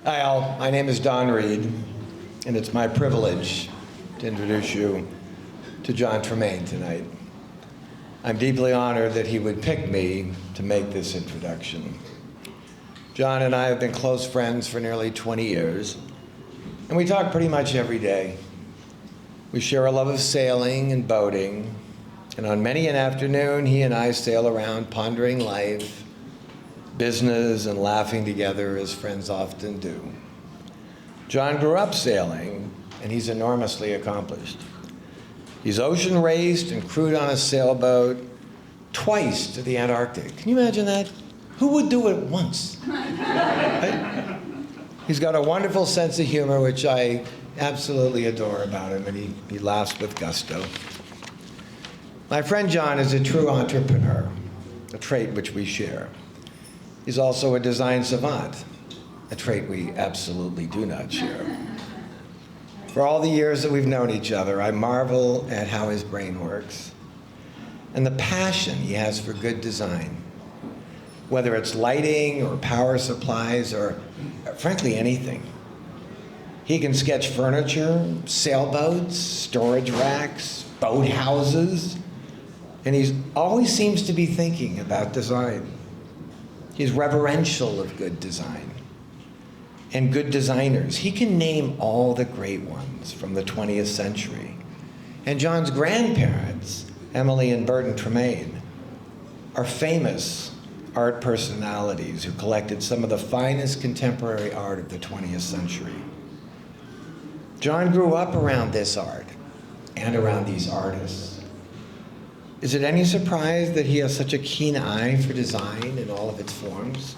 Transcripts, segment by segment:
Hi all, my name is Don Reid, and it's my privilege to introduce you to John Tremaine tonight. I'm deeply honored that he would pick me to make this introduction. John and I have been close friends for nearly 20 years, and we talk pretty much every day. We share a love of sailing and boating, and on many an afternoon, he and I sail around pondering life, business, and laughing together as friends often do. John grew up sailing, and he's enormously accomplished. He's ocean raced and crewed on a sailboat twice to the Antarctic. Can you imagine that? Who would do it once? Right? He's got a wonderful sense of humor, which I absolutely adore about him, and he laughs with gusto. My friend John is a true entrepreneur, a trait which we share. He's also a design savant, a trait we absolutely do not share. For all the years that we've known each other, I marvel at how his brain works and the passion he has for good design, whether it's lighting or power supplies or frankly anything. He can sketch furniture, sailboats, storage racks, boat houses, and he always seems to be thinking about design. He's reverential of good design and good designers. He can name all the great ones from the 20th century. And John's grandparents, Emily and Burton Tremaine, are famous art personalities who collected some of the finest contemporary art of the 20th century. John grew up around this art and around these artists. Is it any surprise that he has such a keen eye for design in all of its forms?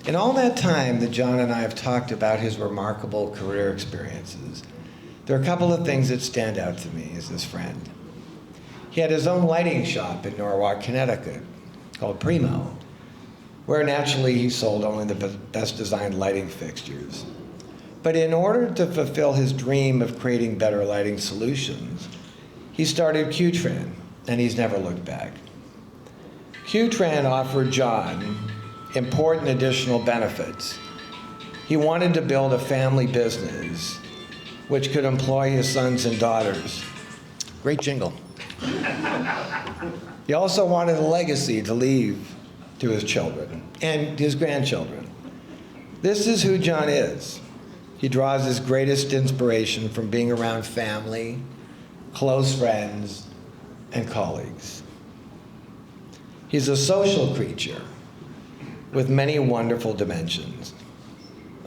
In all that time that John and I have talked about his remarkable career experiences, there are a couple of things that stand out to me as his friend. He had his own lighting shop in Norwalk, Connecticut, called Primo, where naturally he sold only the best designed lighting fixtures. But in order to fulfill his dream of creating better lighting solutions, he started Q-Tran, and he's never looked back. Q-Tran offered John important additional benefits. He wanted to build a family business which could employ his sons and daughters. Great jingle. He also wanted a legacy to leave to his children and his grandchildren. This is who John is. He draws his greatest inspiration from being around family, close friends, and colleagues. He's a social creature with many wonderful dimensions.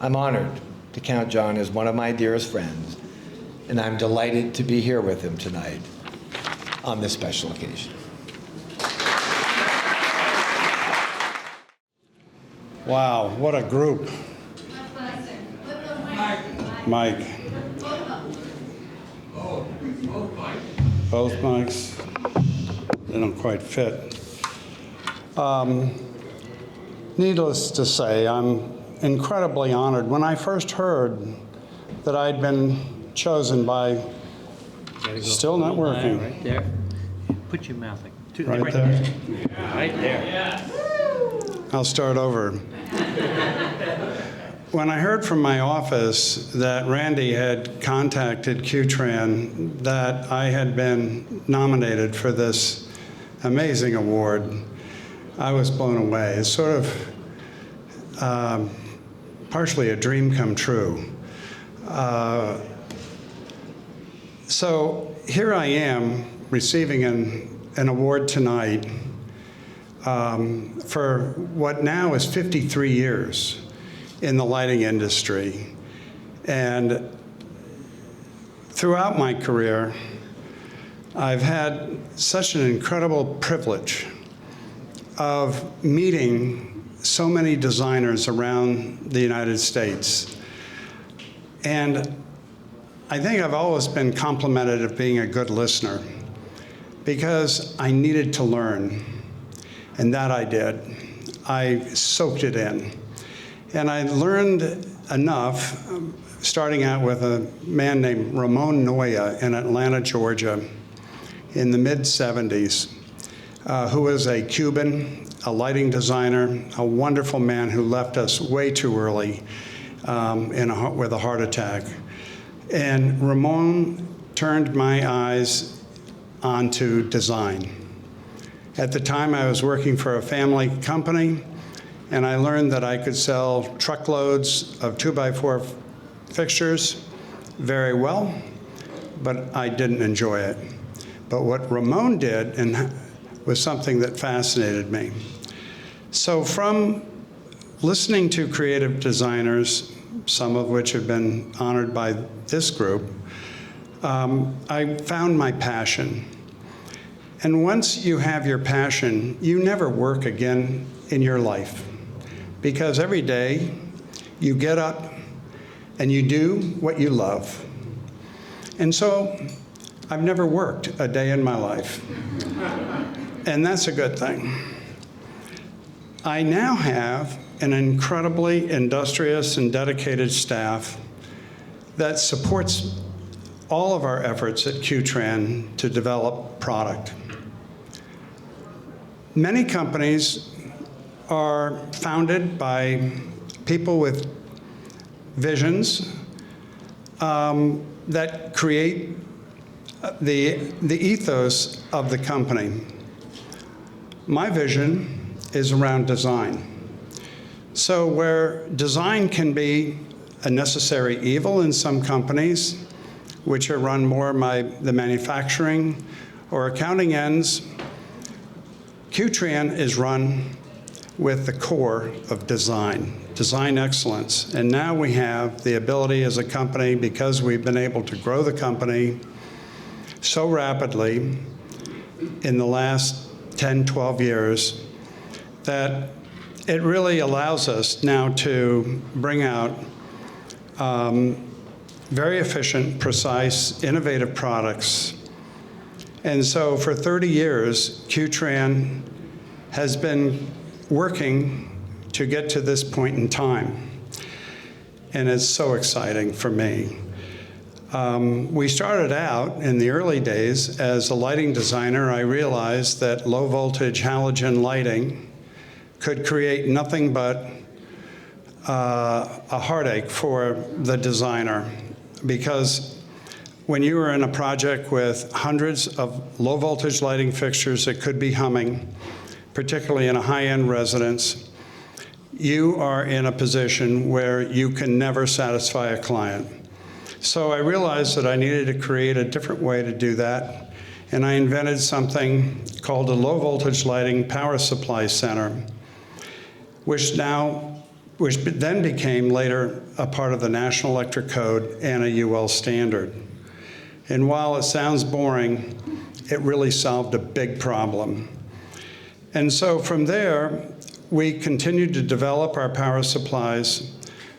I'm honored to count John as one of my dearest friends, and I'm delighted to be here with him tonight on this special occasion. Wow, what a group. Mike. Both mics. They don't quite fit. Needless to say, I'm incredibly honored. When I first heard that I'd been chosen by, still not working. Right there. Put your mouth like Right there. Right there. I'll start over. When I heard from my office that Randy had contacted Q-Tran, that I had been nominated for this amazing award, I was blown away. It's sort of partially a dream come true. So here I am receiving an award tonight for what now is 53 years in the lighting industry. And throughout my career, I've had such an incredible privilege of meeting so many designers around the United States. And I think I've always been complimented of being a good listener because I needed to learn, and that I did. I soaked it in. And I learned enough, starting out with a man named Ramon Noya in Atlanta, Georgia, in the mid-'70s, who was a Cuban, a lighting designer, a wonderful man who left us way too early with a heart attack. And Ramon turned my eyes onto design. At the time, I was working for a family company, and I learned that I could sell truckloads of 2x4 fixtures very well, but I didn't enjoy it. But what Ramon did was something that fascinated me. So from listening to creative designers, some of which have been honored by this group, I found my passion. And once you have your passion, you never work again in your life. Because every day you get up and you do what you love. And so I've never worked a day in my life. And that's a good thing. I now have an incredibly industrious and dedicated staff that supports all of our efforts at Qtran to develop product. Many companies are founded by people with visions that create the ethos of the company. My vision is around design. So where design can be a necessary evil in some companies, which are run more by the manufacturing or accounting ends, Qtran is run with the core of design excellence. And now we have the ability as a company, because we've been able to grow the company so rapidly in the last 10, 12 years, that it really allows us now to bring out very efficient, precise, innovative products. And so for 30 years, Qtran has been working to get to this point in time. And it's so exciting for me. We started out in the early days as a lighting designer. I realized that low voltage halogen lighting could create nothing but a heartache for the designer, because when you were in a project with hundreds of low voltage lighting fixtures that could be humming, particularly in a high-end residence, you are in a position where you can never satisfy a client. So I realized that I needed to create a different way to do that, and I invented something called a low voltage lighting power supply center, which then became later a part of the National Electric Code and a UL standard. And while it sounds boring, it really solved a big problem. And so from there, we continued to develop our power supplies.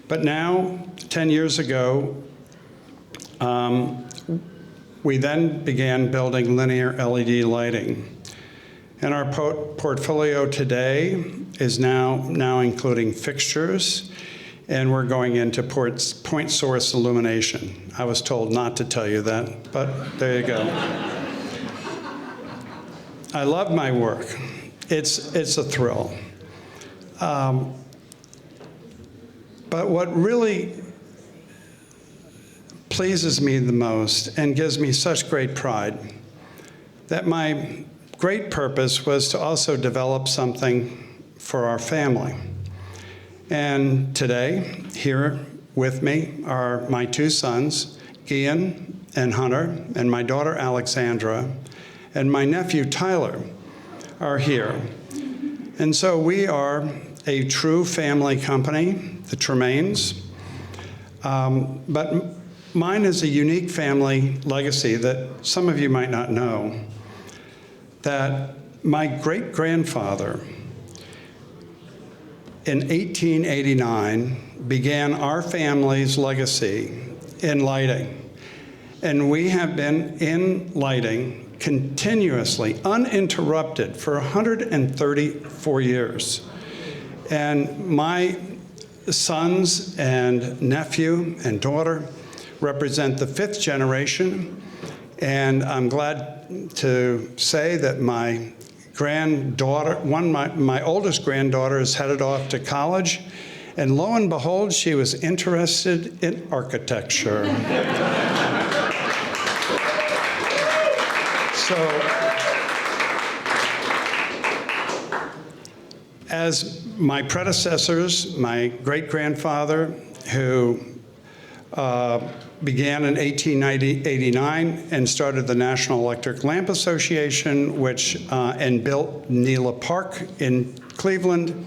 But now, 10 years ago, we then began building linear LED lighting. And our portfolio today is now including fixtures, and we're going into point source illumination. I was told not to tell you that, but there you go. I love my work. It's a thrill. But what really pleases me the most and gives me such great pride, that my great purpose was to also develop something for our family. And today, here with me are my two sons, Ian and Hunter, and my daughter Alexandra, and my nephew Tyler are here. And so we are a true family company, the Tremaines. But mine is a unique family legacy that some of you might not know, that my great-grandfather in 1889 began our family's legacy in lighting. And we have been in lighting continuously, uninterrupted, for 134 years. And my sons and nephew and daughter represent the 5th generation. And I'm glad to say that my granddaughter, my oldest granddaughter is headed off to college, and lo and behold, she was interested in architecture. So, as my predecessors, my great-grandfather, who began in 1889 and started the National Electric Lamp Association, and built Nela Park in Cleveland.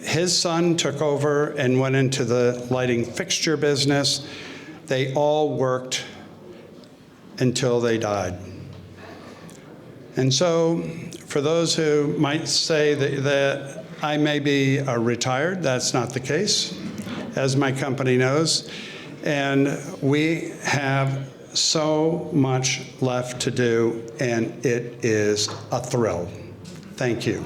His son took over and went into the lighting fixture business. They all worked until they died. And so, for those who might say that I may be retired, that's not the case, as my company knows. And we have so much left to do, and it is a thrill. Thank you.